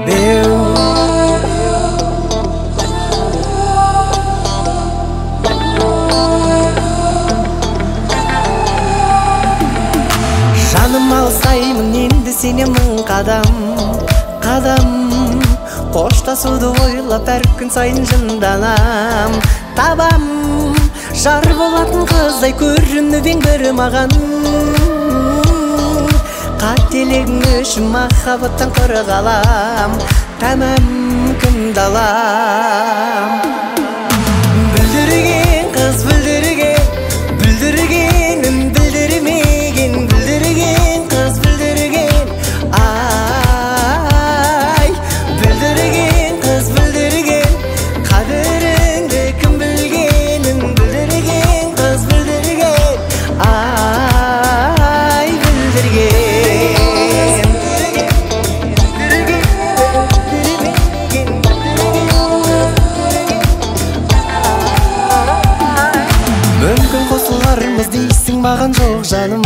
беу. Жаным алсаймын енді сене мың қадам қоштасуды ойлап әр күн сайын жынданам. Табам жар болатын қыздай көрініп ең бірі маған. Қателігің үшін махаббаттан құры қалам, тәмәм кімді алам. Бүлдірген қыз бүлдіргенін білдірмеген, бүлдірген қыз бүлдірген, ай. Бүлдірген қыз бүлдірген, қадіріңді кім білгенін, бүлдірген қыз бүлдірген, ай. Бүлдірген мүмкін қосылармыз дейсің маған, жоқ жаным.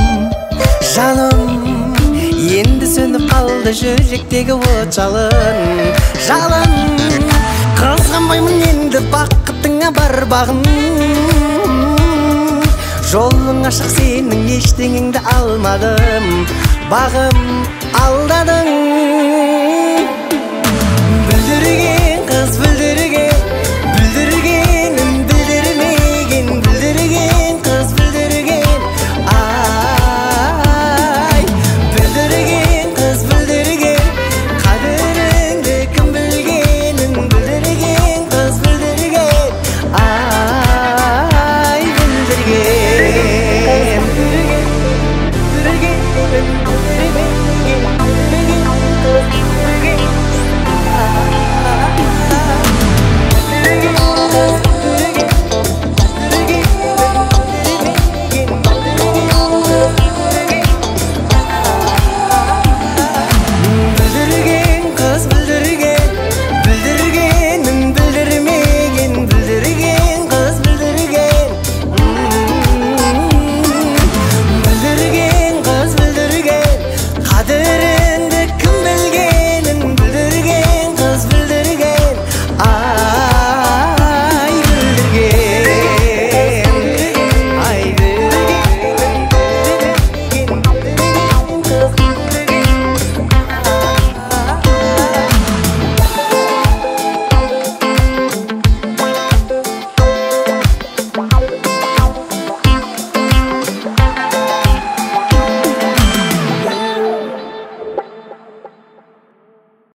Енді сөніп қалды жүректегі от жалын. Қызғанбаймын енді бақытыңа бар бағым. Жолың ашық сенің, ештеңеңді алмадым. Бағым алдадың.